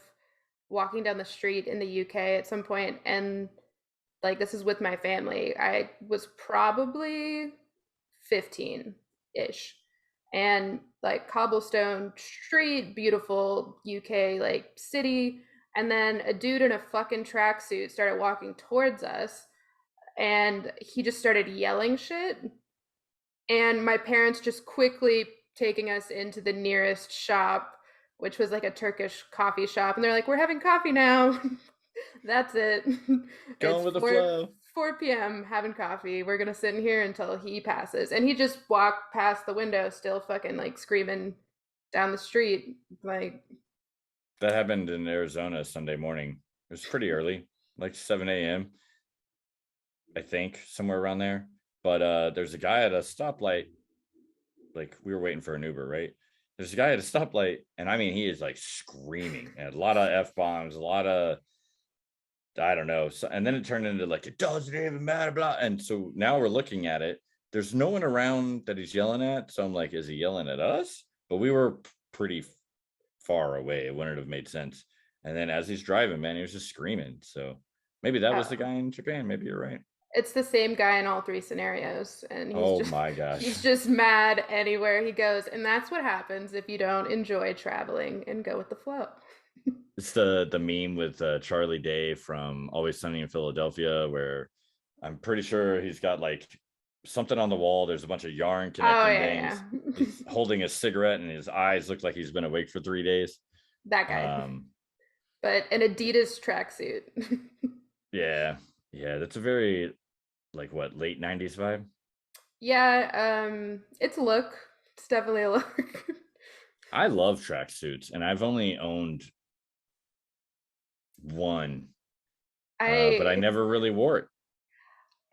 walking down the street in the UK at some point, and like, this is with my family. I was probably 15 ish. And like, cobblestone street, beautiful UK, like, city. And then a dude in a fucking tracksuit started walking towards us, and he just started yelling shit. And my parents just quickly taking us into the nearest shop, which was like a Turkish coffee shop, and they're like, "We're having coffee now." That's it. Going It's with the 4 flow. 4 p.m. having coffee. We're gonna sit in here until he passes. And he just walked past the window, still fucking like screaming down the street. Like, That happened in Arizona Sunday morning. It was pretty early, like 7 a.m. I think, somewhere around there. But there's a guy at a stoplight. Like we were waiting for an Uber, right? There's a guy at a stoplight, and I mean, he is like screaming and a lot of f bombs, a lot of I don't know. So, and then it turned into like it doesn't even matter, blah. And so now we're looking at it. There's no one around that he's yelling at. So I'm like, is he yelling at us? But we were pretty far away. It wouldn't have made sense. And then as he's driving, man, he was just screaming. So maybe that was the oh, guy in Japan. Maybe you're right. it's the same guy in all three scenarios, and he's Oh just my gosh. he's just mad anywhere he goes. And that's what happens if you don't enjoy traveling and go with the flow. It's the meme with Charlie Day from Always Sunny in Philadelphia, where I'm pretty sure he's got like something on the wall. There's a bunch of yarn Oh connecting yeah, things. yeah. He's holding a cigarette, and his eyes look like he's been awake for 3 days. That guy. Um, But an Adidas tracksuit. yeah, yeah, that's a very like what late '90s vibe. Yeah, it's a look. It's definitely a look. I love tracksuits, and I've only owned one, but I I never really wore it.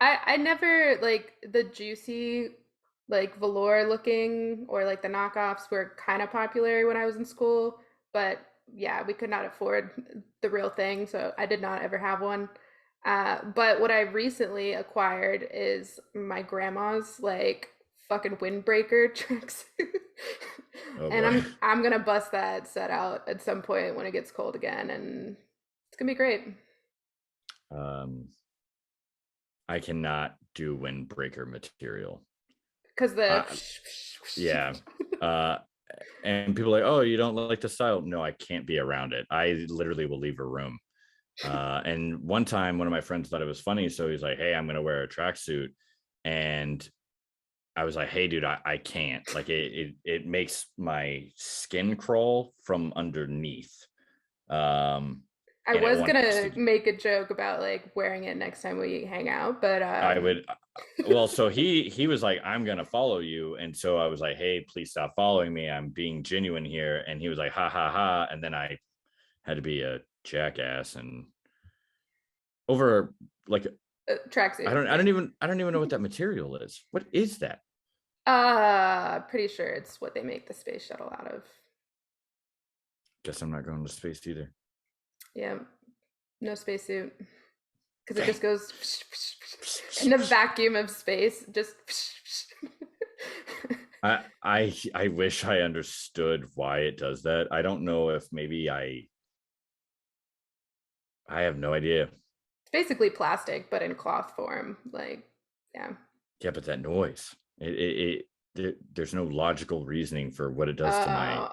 I never like the juicy like velour looking or like the knockoffs were kind of popular when I was in school, but yeah, we could not afford the real thing, so I did not ever have one. But what I recently acquired is my grandma's like fucking windbreaker tracksuit. Oh And boy. I'm gonna bust that set out at some point when it gets cold again, and it's gonna be great. Um, I cannot do windbreaker material. Because the Uh, yeah. Uh, and people are like, oh, you don't like the style? No, I can't be around it. I literally will leave a room. And one time, one of my friends thought it was funny, so he's like, hey, I'm gonna wear a tracksuit, and I was like, hey, dude, I can't. Like it makes my skin crawl from underneath. Um, I and it was wants gonna to. make a joke about like wearing it next time we hang out, but I would. Well, so he was like, I'm gonna follow you, and so I was like, hey, please stop following me. I'm being genuine here, and he was like, ha ha ha, and then I had to be a jackass and over like tracksuit. I don't even know what that material is. What is that? Pretty sure it's what they make the space shuttle out of. Guess I'm not going to space either. Yeah, no spacesuit because it Dang. just goes in the vacuum of space. Just I wish I understood why it does that. I don't know if maybe I have no idea. it's basically plastic, but in cloth form. Like, yeah. Yeah, but that noise. There's no logical reasoning for what it does to my. Uh,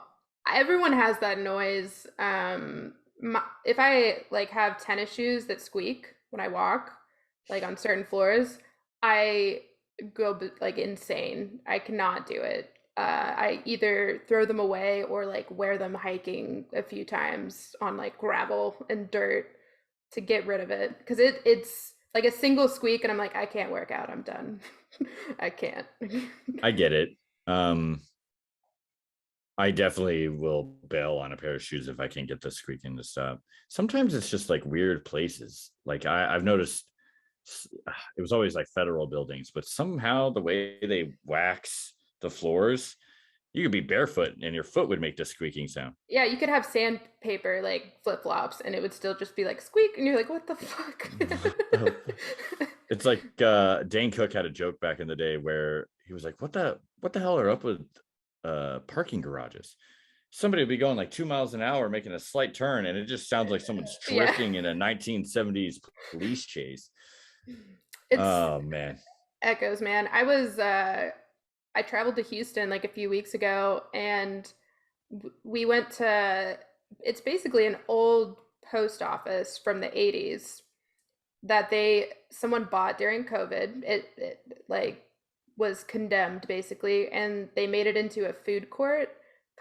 Everyone has that noise. If I like have tennis shoes that squeak when I walk, like on certain floors, I go like insane. I cannot do it. I either throw them away or like wear them hiking a few times on like gravel and dirt to get rid of it because it's like a single squeak and I'm like I can't work out. I'm done. I can't. I get it. Um, I definitely will bail on a pair of shoes if I can't get the squeaking to stop. Sometimes it's just like weird places. Like I've noticed it was always like federal buildings, but somehow the way they wax the floors, you could be barefoot and your foot would make the squeaking sound. Yeah, you could have sandpaper like flip flops, and it would still just be like squeak, and you're like, "What the fuck?" It's like Dane Cook had a joke back in the day where he was like, what the hell are up with parking garages? Somebody would be going like 2 miles an hour making a slight turn, and it just sounds like someone's Yeah, drifting in a 1970s police chase. it's Oh man. echoes, man. I traveled to Houston like a few weeks ago, and we went to. It's basically an old post office from the '80s that someone bought during COVID. It like was condemned basically, and they made it into a food court,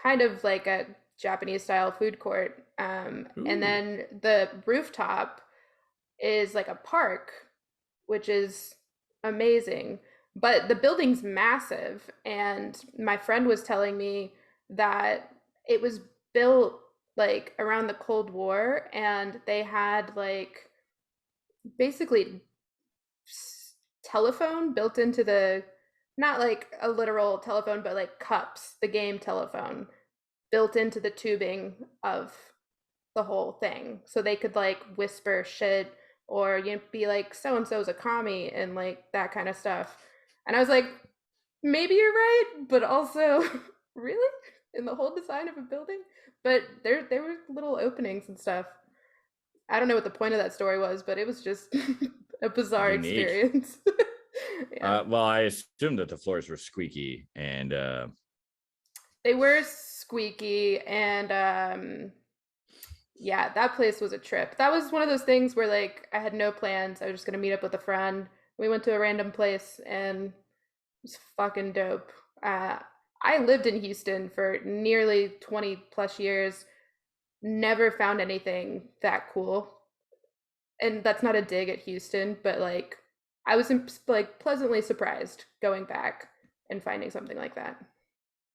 kind of like a Japanese style food court. And Ooh. then the rooftop is like a park, which is amazing. But the building's massive, and my friend was telling me that it was built like around the Cold War, and they had like basically telephone built into the not like a literal telephone but like cups, the game telephone built into the tubing of the whole thing so they could like whisper shit or be like so and so's a commie and like that kind of stuff. And I was like, maybe you're right, but also really in the whole design of a building. But there were little openings and stuff. I don't know what the point of that story was, but it was just a bizarre Unique. experience. Yeah. Well, I assumed that the floors were squeaky, and They were squeaky and yeah, that place was a trip. That was one of those things where like I had no plans. I was just gonna meet up with a friend. We went to a random place and was fucking dope. Uh, I lived in Houston for nearly 20 plus years, never found anything that cool. And that's not a dig at Houston, but like I was like pleasantly surprised going back and finding something like that.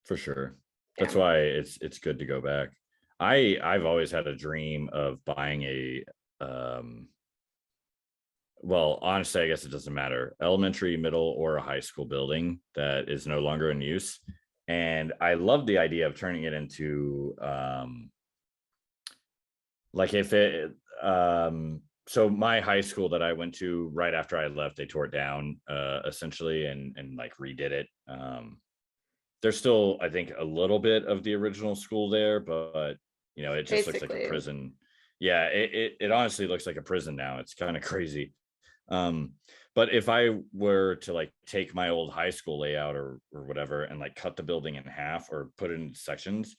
For sure. Yeah. That's why it's good to go back. I've always had a dream of buying a well, honestly, I guess it doesn't matter, elementary, middle, or a high school building that is no longer in use. And I love the idea of turning it into like if it so my high school that I went to right after I left, they tore it down essentially and like redid it. There's still, I think, a little bit of the original school there, but it just looks like a Basically. prison. Yeah, it honestly looks like a prison now. It's kind of crazy. Um, but if I were to like take my old high school layout or whatever and like cut the building in half or put it into sections,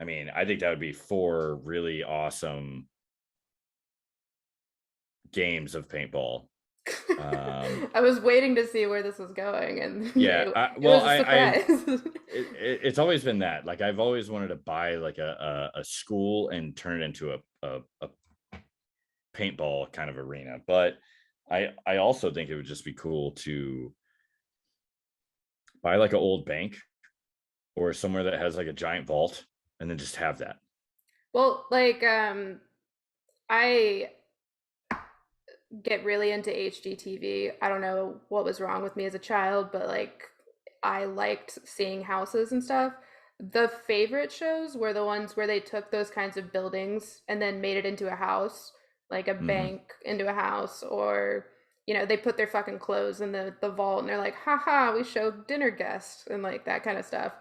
I mean, I think that would be 4 really awesome games of paintball. I was waiting to see where this was going, and Yeah, it was a surprise. it's always been that. Like I've always wanted to buy like a school and turn it into a paintball kind of arena. But I also think it would just be cool to buy like an old bank or somewhere that has like a giant vault and then just have that. Well, like I get really into HGTV. I don't know what was wrong with me as a child, but like I liked seeing houses and stuff. The favorite shows were the ones where they took those kinds of buildings and then made it into a house, like a Hmm. bank into a house, or they put their fucking clothes in the vault and they're like, haha, we showed dinner guests and like that kind of stuff.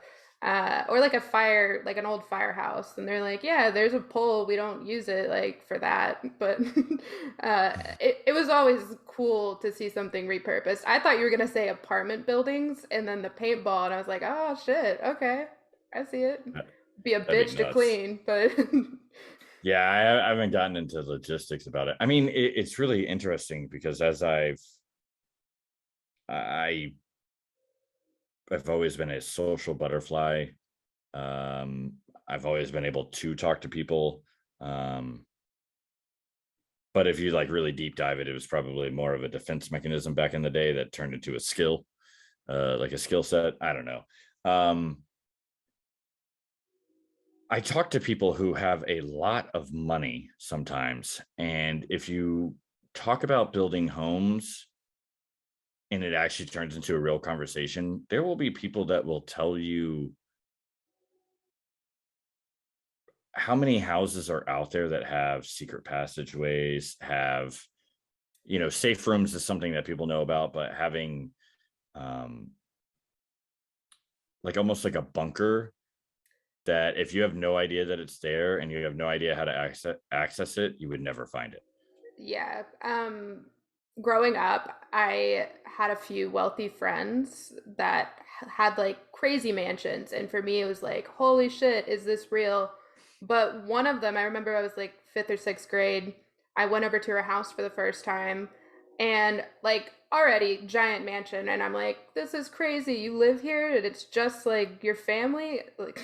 Or like a fire, like an old firehouse, and they're like, yeah, there's a pole, we don't use it like for that, but it was always cool to see something repurposed. I thought you were gonna say apartment buildings and then the paintball, and I was like, oh shit, okay, I see it. Be a That'd be bitch to nuts. clean, but Yeah, I haven't gotten into logistics about it. I mean, it's really interesting because as I I've always been a social butterfly. Um, I've always been able to talk to people. Um, but if you like really deep dive it, it was probably more of a defense mechanism back in the day that turned into a skill, like a skill set. I don't know. Um, I talk to people who have a lot of money sometimes. And if you talk about building homes and it actually turns into a real conversation, there will be people that will tell you how many houses are out there that have secret passageways, have, safe rooms is something that people know about, but having um, like almost like a bunker that if you have no idea that it's there and you have no idea how to access it, you would never find it. yeah. Growing up, I had a few wealthy friends that had like crazy mansions. And for me, it was like, holy shit, is this real? But one of them, I remember I was like fifth or sixth grade. I went over to her house for the first time and like already giant mansion. And I'm like, this is crazy. You live here and it's just like your family. Like,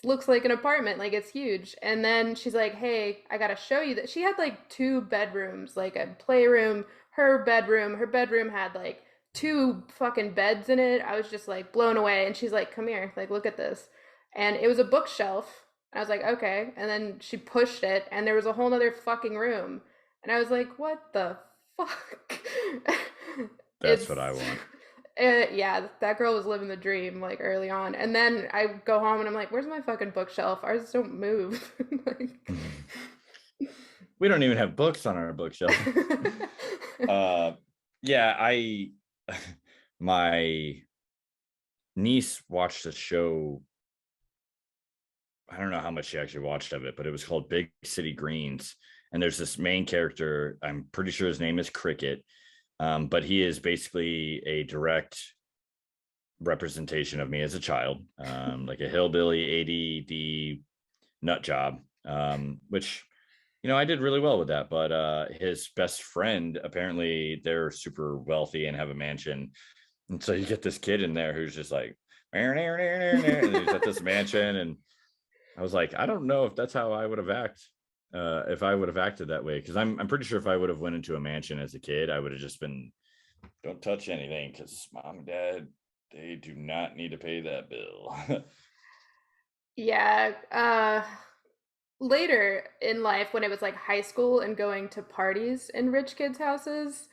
looks like an apartment, like it's huge. And then she's like, hey, I gotta show you that. She had like 2 bedrooms, like a playroom, her bedroom had like 2 fucking beds in it. I was just like blown away. And she's like, come here, like look at this. And it was a bookshelf. I was like, okay. And then she pushed it and there was a whole nother fucking room. And I was like, what the fuck? That's It's what I want. yeah, that girl was living the dream like early on. And then I go home and I'm like, where's my fucking bookshelf? Ours don't move. Like We don't even have books on our bookshelf. uh yeah, I my niece watched a show. I don't know how much she actually watched of it, but it was called Big City Greens. And there's this main character. I'm pretty sure his name is Cricket, but he is basically a direct representation of me as a child, like a hillbilly ADD nut job, which I did really well with that. But his best friend, apparently, they're super wealthy and have a mansion. And so you get this kid in there who's just like, and he's at this mansion. And I was like, I don't know if that's how I would have acted. If I would have acted that way, because I'm pretty sure if I would have went into a mansion as a kid, I would have just been, don't touch anything, because mom and dad, they do not need to pay that bill. Yeah. Later in life, when it was like high school and going to parties in rich kids' houses,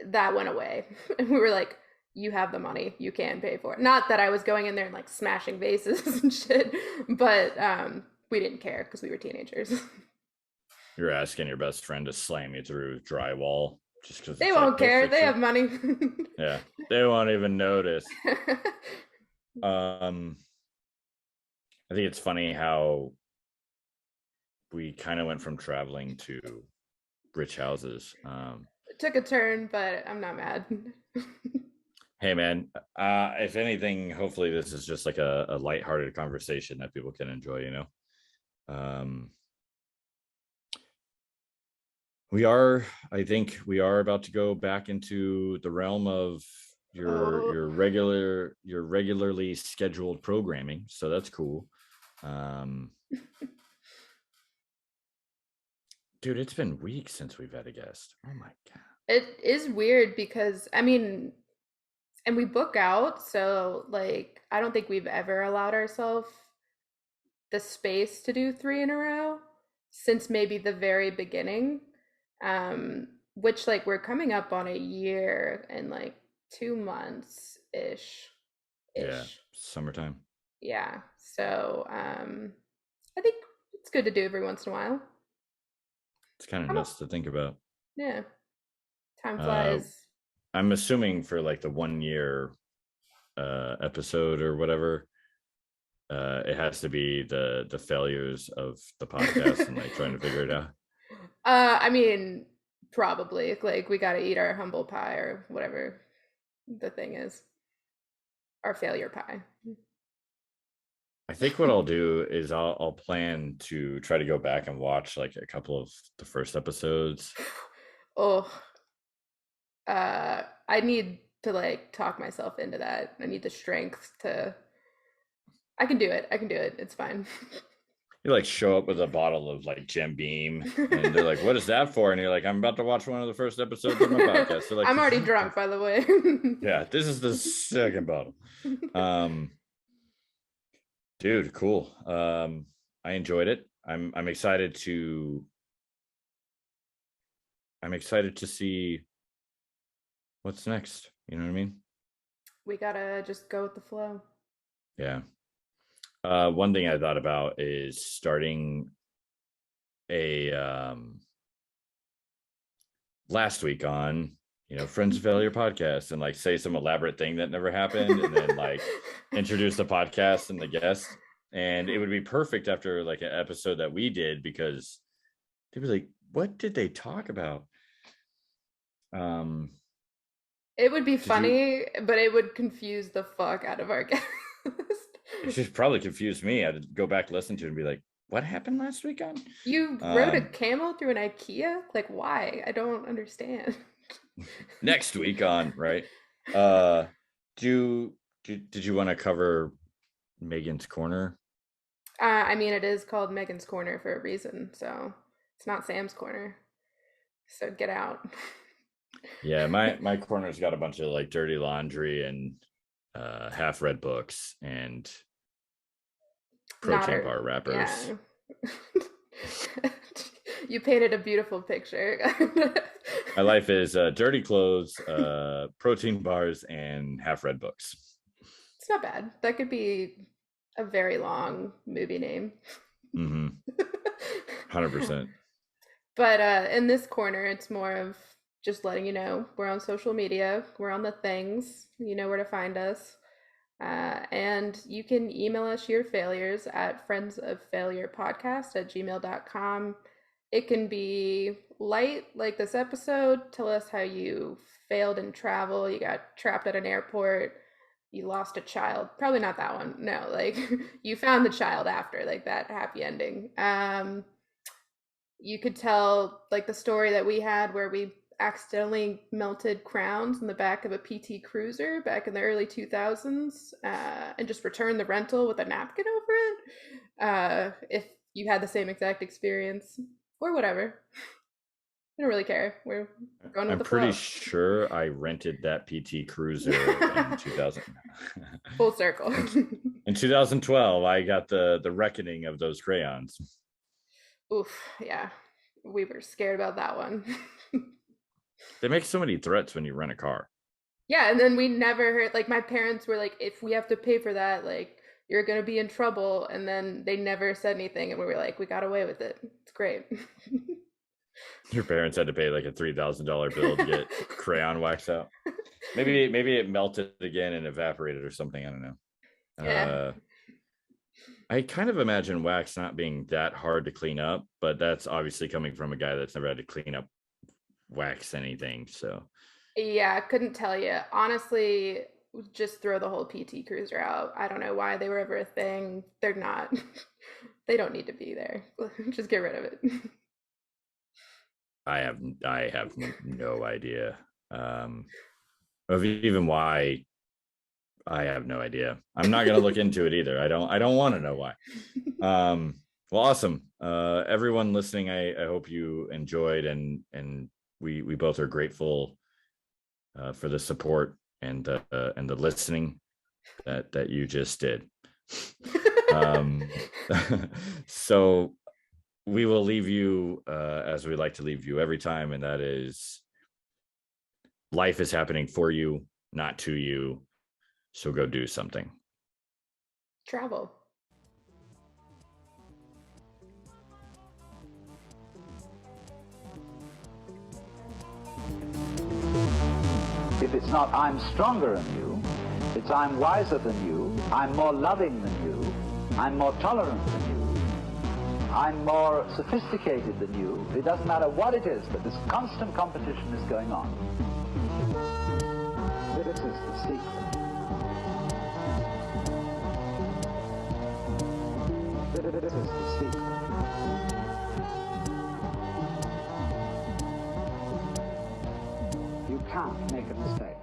that went away. And we were like, you have the money, you can pay for it. Not that I was going in there and like smashing vases and shit, but we didn't care because we were teenagers. You're asking your best friend to slam you through drywall just because They won't care. They have money. Yeah, they won't even notice. I think it's funny how we kind of went from traveling to rich houses. It took a turn, but I'm not mad. Hey man, if anything, hopefully this is just like a lighthearted conversation that people can enjoy, you know. I think we are about to go back into the realm of your regularly scheduled programming, so that's cool. Dude, it's been weeks since we've had a guest. Oh my god. It is weird because I mean, and we book out, so like I don't think we've ever allowed ourselves the space to do 3 in a row since maybe the very beginning. Which like we're coming up on a year and like 2 months ish. Yeah, summertime. Yeah. So I think it's good to do every once in a while. It's kind of nuts to think about. Yeah. Time flies. I'm assuming for like the 1 year episode or whatever, it has to be the failures of the podcast and like trying to figure it out. I mean, probably like we got to eat our humble pie or whatever the thing is, our failure pie. I think what I'll do is I'll plan to try to go back and watch like a couple of the first episodes. Oh, I need to like talk myself into that. I need the strength to. I can do it. I can do it. It's fine. You like show up with a bottle of like Jim Beam, and they're like, "What is that for?" And you're like, "I'm about to watch one of the first episodes of my podcast." They're like, I'm already drunk, by the way. Yeah, this is the second bottle. Dude, cool. I enjoyed it. I'm excited to see what's next. You know what I mean? We gotta just go with the flow. Yeah. One thing I thought about is starting a last week on, Friends of Failure podcast, and like say some elaborate thing that never happened, and then like introduce the podcast and the guest. And it would be perfect after like an episode that we did, because they'd be like, what did they talk about? It would be funny, but it would confuse the fuck out of our guest. It should probably confuse me. I'd go back, listen to it, and be like, what happened last week on? You rode a camel through an IKEA? Like, why? I don't understand. Next week on, right? Did you want to cover Megan's Corner? I mean, it is called Megan's Corner for a reason, so it's not Sam's Corner. So get out. Yeah, my corner's got a bunch of like dirty laundry and half read books and protein bar wrappers. Yeah. You painted a beautiful picture. My life is dirty clothes, protein bars, and half read books. It's not bad. That could be a very long movie name. 100%. But in this corner, it's more of just letting you know we're on social media, we're on the things, you know where to find us. And you can email us your failures at friendsoffailurepodcast@gmail.com. It can be light, like this episode. Tell us how you failed in travel, you got trapped at an airport, you lost a child. Probably not that one. No, like you found the child after, like that happy ending. You could tell like the story that we had where we accidentally melted crowns in the back of a PT Cruiser back in the early 2000s, and just returned the rental with a napkin over it. If you had the same exact experience or whatever, I don't really care. We're going with I'm the pretty flow. sure I rented that PT Cruiser in 2000. Full circle. In 2012, I got the reckoning of those crayons. Oof, yeah. We were scared about that one. They make so many threats when you rent a car. Yeah, and then we never heard, like, my parents were like, if we have to pay for that, like, you're gonna be in trouble. And then they never said anything, and we were like, we got away with it. It's great. Your parents had to pay like a $3,000 bill to get crayon wax out. Maybe it melted again and evaporated or something. I don't know. Yeah. I kind of imagine wax not being that hard to clean up, but that's obviously coming from a guy that's never had to clean up wax anything. So Yeah, I couldn't tell you. Honestly, just throw the whole PT Cruiser out. I don't know why they were ever a thing. They're not. They don't need to be there. Just get rid of it. I have no idea of even why. I have no idea. I'm not going to look into it either. I don't want to know why. Well, awesome. Everyone listening, I hope you enjoyed, and we both are grateful for the support and the listening that you just did. So we will leave you as we like to leave you every time, and that is, life is happening for you, not to you. So go do something. Travel. If it's not I'm stronger than you, it's I'm wiser than you, I'm more loving than you, I'm more tolerant than you, I'm more sophisticated than you. It doesn't matter what it is, but this constant competition is going on. This is the secret. This is the secret. You can't make a mistake.